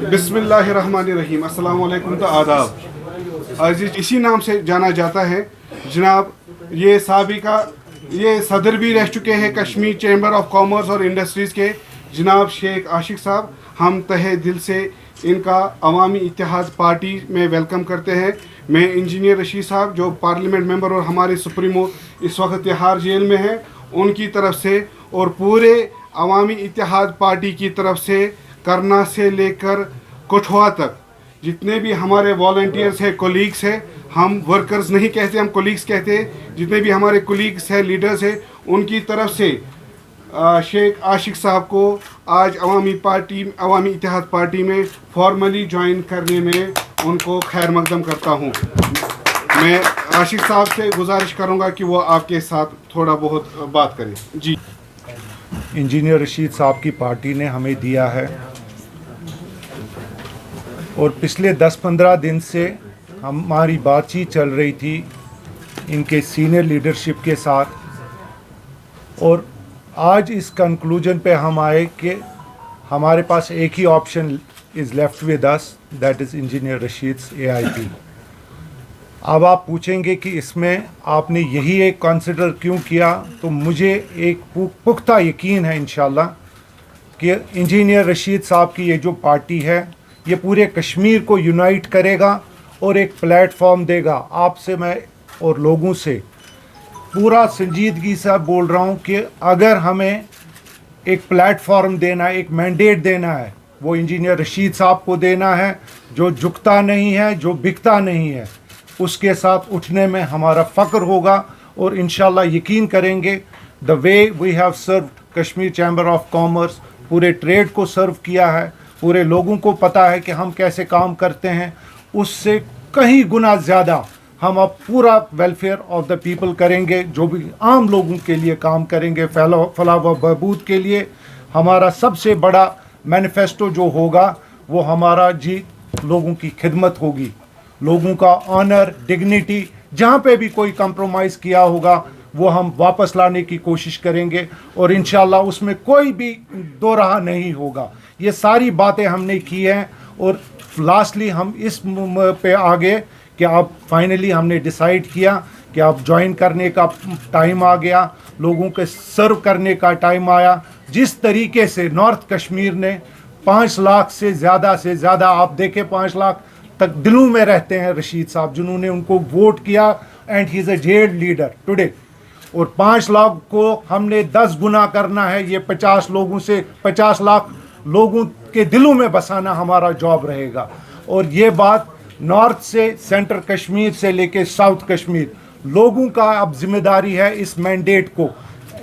बिस्मिल्लाहिर्रहमानिर्रहीम, अस्सलाम वालेकुम तो आदाब। आज इसी नाम से जाना जाता है जनाब। ये साबिका ये सदर भी रह चुके हैं कश्मीर चैम्बर ऑफ कॉमर्स और इंडस्ट्रीज़ के जनाब शेख आशिक साहब। हम तहे दिल से इनका अवामी इत्तेहाद पार्टी में वेलकम करते हैं। मैं इंजीनियर रशीद साहब जो पार्लियामेंट मेंबर और हमारे सुप्रीमो इस वक्त तिहाड़ जेल में हैं, उनकी तरफ से और पूरे अवामी इत्तेहाद पार्टी की तरफ से करना से लेकर कठुआ तक जितने भी हमारे वॉलंटियर्स हैं, कोलीग्स हैं, हम वर्कर्स नहीं कहते, हम कोलीग्स कहते हैं, जितने भी हमारे कोलीग्स हैं, लीडर्स हैं, उनकी तरफ से शेख आशिक साहब को आज अवामी इत्तेहाद पार्टी में फॉर्मली ज्वाइन करने में उनको खैर मकदम करता हूँ। मैं आशिक साहब से गुजारिश करूँगा कि वो आपके साथ थोड़ा बहुत बात करें। जी, इंजीनियर रशीद साहब की पार्टी ने हमें दिया है और पिछले 10-15 दिन से हमारी बातचीत चल रही थी इनके सीनियर लीडरशिप के साथ, और आज इस कंक्लूजन पे हम आए कि हमारे पास एक ही option is left with us, that is engineer Rashid's AIP। अब आप पूछेंगे कि इसमें आपने यही एक कंसिडर क्यों किया, तो मुझे एक पुख्ता यकीन है इंशाल्लाह कि इंजीनियर रशीद साहब की ये जो पार्टी है ये पूरे कश्मीर को यूनाइट करेगा और एक प्लेटफॉर्म देगा। आपसे मैं और लोगों से पूरा संजीदगी से बोल रहा हूँ कि अगर हमें एक प्लेटफॉर्म देना है, एक मैंडेट देना है, वो इंजीनियर रशीद साहब को देना है, जो झुकता नहीं है, जो बिकता नहीं है, उसके साथ उठने में हमारा फ़ख्र होगा। और इंशाल्लाह यकीन करेंगे the way we have served Kashmir chamber of commerce, पूरे ट्रेड को सर्व किया है, पूरे लोगों को पता है कि हम कैसे काम करते हैं, उससे कहीं गुना ज़्यादा हम अब पूरा वेलफेयर ऑफ द पीपल करेंगे, जो भी आम लोगों के लिए काम करेंगे, फलाह व बहबूद के लिए। हमारा सबसे बड़ा मैनिफेस्टो जो होगा वो हमारा जी लोगों की खिदमत होगी, लोगों का ऑनर, डिग्निटी, जहाँ पे भी कोई कंप्रोमाइज़ किया होगा वो हम वापस लाने की कोशिश करेंगे और इंशाल्लाह उसमें कोई भी दो राह नहीं होगा। ये सारी बातें हमने की हैं और लास्टली हम इस पे आ गए कि अब फाइनली हमने डिसाइड किया कि अब ज्वाइन करने का टाइम आ गया, लोगों के सर्व करने का टाइम आया। जिस तरीके से नॉर्थ कश्मीर ने 5 लाख से ज़्यादा आप देखें 5 लाख तक दिलों में रहते हैं रशीद साहब, जिन्होंने उनको वोट किया, and he is a gelled leader today. और 5 लाख को हमने 10 गुना करना है, ये 50 लोगों से 50 लाख लोगों के दिलों में बसाना हमारा जॉब रहेगा। और ये बात नॉर्थ से, सेंट्रल कश्मीर से लेके साउथ कश्मीर, लोगों का अब जिम्मेदारी है इस मैंडेट को,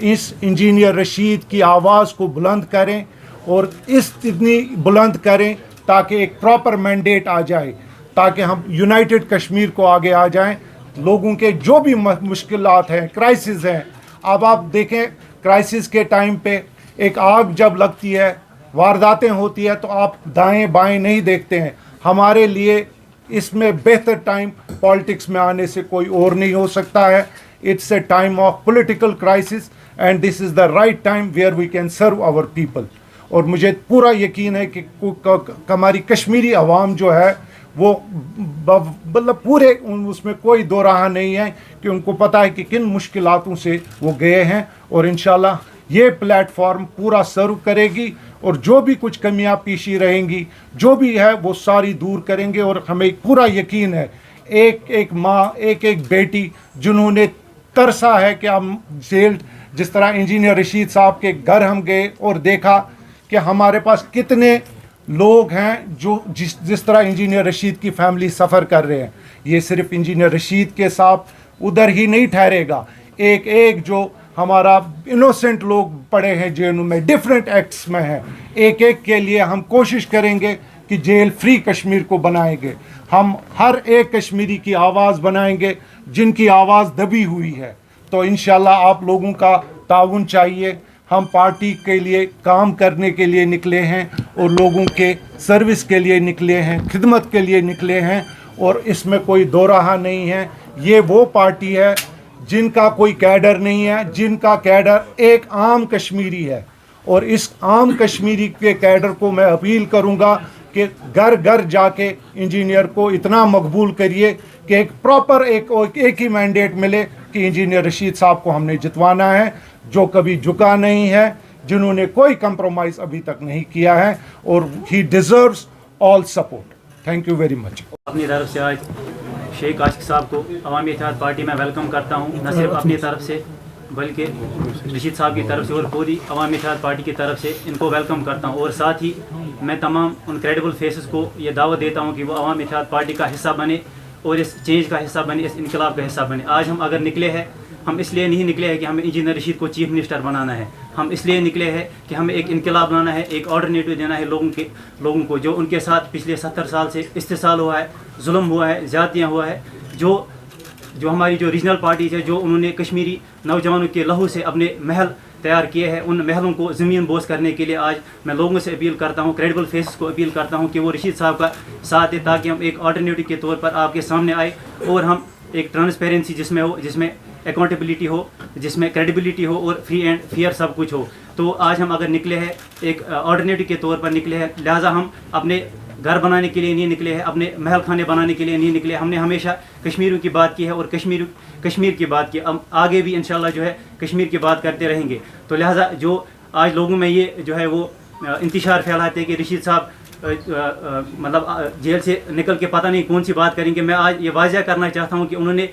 इस इंजीनियर रशीद की आवाज़ को बुलंद करें और इतनी बुलंद करें ताकि एक प्रॉपर मैंडेट आ जाए, ताकि हम यूनाइटेड कश्मीर को आगे आ जाएं। लोगों के जो भी मुश्किलात हैं, क्राइसिस हैं, अब आप देखें क्राइसिस के टाइम पे एक आग जब लगती है, वारदातें होती है, तो आप दाएं बाएं नहीं देखते हैं। हमारे लिए इसमें बेहतर टाइम पॉलिटिक्स में आने से कोई और नहीं हो सकता है। It's a time of political crisis and this is the right time where we can serve our people. और मुझे पूरा यकीन है कि हमारी कश्मीरी अवाम जो है वो मतलब पूरे उसमें कोई दो राह नहीं है कि उनको पता है कि किन मुश्किलातों से वो गए हैं, और इंशाल्लाह ये प्लेटफॉर्म पूरा सर्व करेगी और जो भी कुछ कमियां पेशी रहेंगी, जो भी है वो सारी दूर करेंगे। और हमें पूरा यकीन है एक एक माँ, एक एक बेटी जिन्होंने तरसा है कि हम जेल, जिस तरह इंजीनियर रशीद साहब के घर हम गए और देखा कि हमारे पास कितने लोग हैं जो जिस तरह इंजीनियर रशीद की फैमिली सफ़र कर रहे हैं। ये सिर्फ इंजीनियर रशीद के साथ उधर ही नहीं ठहरेगा, एक एक जो हमारा इनोसेंट लोग पड़े हैं जेलों में, डिफरेंट एक्ट्स में हैं, एक एक के लिए हम कोशिश करेंगे कि जेल फ्री कश्मीर को बनाएंगे। हम हर एक कश्मीरी की आवाज़ बनाएंगे जिनकी आवाज़ दबी हुई है। तो इंशाल्लाह आप लोगों का ताउन चाहिए। हम पार्टी के लिए काम करने के लिए निकले हैं और लोगों के सर्विस के लिए निकले हैं, खिदमत के लिए निकले हैं, और इसमें कोई दो राह नहीं है। ये वो पार्टी है जिनका कोई कैडर नहीं है, जिनका कैडर एक आम कश्मीरी है। اور اس عام کشمیری کے کیڈر کو میں اپیل کروں گا کہ گھر گھر جا کے انجینئر کو اتنا مقبول کریے کہ ایک پراپر ایک ہی مینڈیٹ ملے کہ انجینئر رشید صاحب کو ہم نے جتوانا ہے، جو کبھی جھکا نہیں ہے، جنہوں نے کوئی کمپرومائز ابھی تک نہیں کیا ہے، اور he deserves all support. Thank you very much. اپنی طرف سے آج شیخ عاشق صاحب کو عوامی اتحاد پارٹی میں ویلکم کرتا ہوں، نہ صرف اپنی طرف سے بلکہ رشید صاحب کی طرف سے اور پوری عوامی اتحاد پارٹی کی طرف سے ان کو ویلکم کرتا ہوں. اور ساتھ ہی میں تمام ان کریڈیبل فیسز کو یہ دعوت دیتا ہوں کہ وہ عوامی اتحاد پارٹی کا حصہ بنے اور اس چینج کا حصہ بنے، اس انقلاب کا حصہ بنے. آج ہم اگر نکلے ہیں، ہم اس لیے نہیں نکلے ہیں کہ ہمیں انجینئر رشید کو چیف منسٹر بنانا ہے، ہم اس لیے نکلے ہیں کہ ہمیں ایک انقلاب لانا ہے، ایک آلٹرنیٹو دینا ہے لوگوں کو جو ان کے ساتھ پچھلے 70 سال سے استحصال ہوا ہے، ظلم ہوا ہے، زیادتیاں ہوا ہے، جو ہماری جو ریجنل پارٹیز ہے، جو انہوں نے کشمیری نوجوانوں کے لہو سے اپنے محل تیار کیے ہیں، ان محلوں کو زمین بوس کرنے کے لیے آج میں لوگوں سے اپیل کرتا ہوں، کریڈیبل فیسز کو اپیل کرتا ہوں کہ وہ رشید صاحب کا ساتھ دیں تاکہ ہم ایک آلٹرنیٹو کے طور پر آپ کے سامنے آئے اور ہم ایک ٹرانسپیرنسی جس میں اکاؤنٹیبلٹی ہو، جس میں کریڈیبلٹی ہو اور فری اینڈ فیئر سب کچھ ہو. تو آج ہم اگر نکلے ہیں ایک آلٹرنیٹو کے طور پر نکلے ہیں، لہٰذا ہم اپنے گھر بنانے کے لیے نہیں نکلے ہیں، اپنے محل خانے بنانے کے لیے نہیں نکلے. ہم نے ہمیشہ کشمیریوں کی بات کی ہے اور کشمیر کی بات کی، آگے بھی انشاءاللہ جو ہے کشمیر کی بات کرتے رہیں گے. تو لہٰذا جو آج لوگوں میں یہ جو ہے وہ انتشار پھیلاتے ہیں کہ رشید صاحب مطلب جیل سے نکل کے پتہ نہیں کون سی بات کریں گے، میں آج یہ واضح کرنا چاہتا ہوں کہ انہوں نے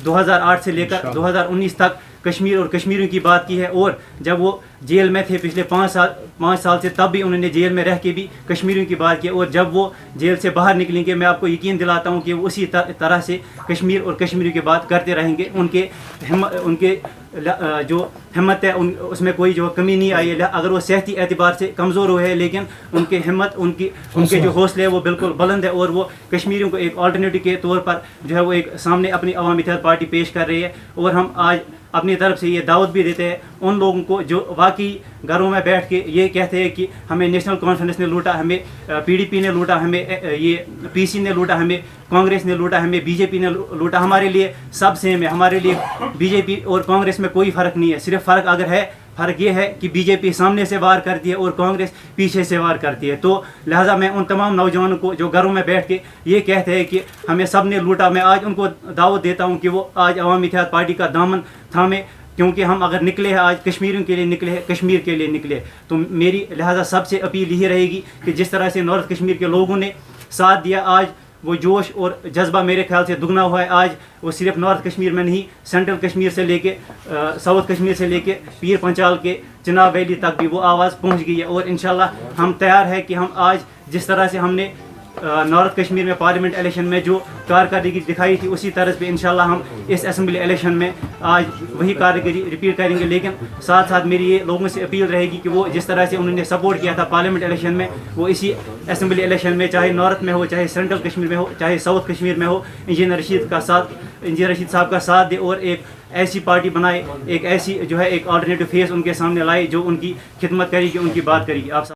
2008 سے لے کر 2019 تک کشمیر اور کشمیریوں کی بات کی ہے، اور جب وہ جیل میں تھے پچھلے 5 سال سے، تب بھی انہوں نے جیل میں رہ کے بھی کشمیریوں کی بات کی، اور جب وہ جیل سے باہر نکلیں گے میں آپ کو یقین دلاتا ہوں کہ وہ اسی طرح سے کشمیر اور کشمیریوں کی بات کرتے رہیں گے. ان کے جو ہمت ہے اس میں کوئی جو کمی نہیں آئی ہے، اگر وہ صحتی اعتبار سے کمزور ہوئے ہیں لیکن ان کی ہمت، ان کے جو حوصلے ہے وہ بالکل بلند ہے، اور وہ کشمیریوں کو ایک آلٹرنیٹو کے طور پر جو ہے وہ ایک سامنے اپنی عوامی اتحاد پارٹی پیش کر رہی ہے. اور ہم آج اپنی طرف سے یہ دعوت بھی دیتے ہیں ان لوگوں کو جو واقعی گھروں میں بیٹھ کے یہ کہتے ہیں کہ ہمیں نیشنل کانفرنس نے لوٹا، ہمیں پی ڈی پی نے لوٹا، ہمیں یہ پی سی نے لوٹا، ہمیں کانگریس نے لوٹا، ہمیں بی جے پی نے لوٹا. ہمارے لیے سب سیم ہے، ہمارے لیے بی جے پی اور کانگریس میں کوئی فرق نہیں ہے. صرف فرق اگر ہے، فرق یہ ہے کہ بی جے پی سامنے سے وار کرتی ہے اور کانگریس پیچھے سے وار کرتی ہے. تو لہٰذا میں ان تمام نوجوانوں کو جو گھروں میں بیٹھ کے یہ کہتے ہیں کہ ہمیں سب نے لوٹا، میں آج ان کو دعوت دیتا ہوں کہ وہ آج عوامی اتحاد پارٹی کا دامن تھامے، کیونکہ ہم اگر نکلے ہیں آج کشمیریوں کے لیے نکلے ہیں، کشمیر کے لیے نکلے. تو میری لہٰذا سب سے اپیل یہی رہے گی کہ جس طرح سے نارتھ کشمیر کے لوگوں نے ساتھ دیا، آج وہ جوش اور جذبہ میرے خیال سے دگنا ہوا ہے. آج وہ صرف نارتھ کشمیر میں نہیں، سینٹرل کشمیر سے لے کے ساؤتھ کشمیر سے لے کے پیر پنچال کے چناب ویلی تک بھی وہ آواز پہنچ گئی ہے. اور انشاءاللہ ہم تیار ہے کہ ہم آج جس طرح سے ہم نے نارتھ کشمیر میں پارلیمنٹ الیکشن میں جو کارکردگی دکھائی تھی، اسی طرز پہ انشاءاللہ ہم اس اسمبلی الیکشن میں آج وہی کارکردگی ریپیٹ کریں گے. لیکن ساتھ ساتھ میری یہ لوگوں سے اپیل رہے گی کہ وہ جس طرح سے انہوں نے سپورٹ کیا تھا پارلیمنٹ الیکشن میں، وہ اسی اسمبلی الیکشن میں چاہے نارتھ میں ہو، چاہے سینٹرل کشمیر میں ہو، چاہے ساؤتھ کشمیر میں ہو، انجینئر رشید صاحب کا ساتھ دے اور ایک ایسی پارٹی بنائے، ایک ایسی جو ہے ایک آلٹرنیٹو فیس ان کے سامنے لائے جو ان کی خدمت کرے گی، ان کی بات کرے گی. آپ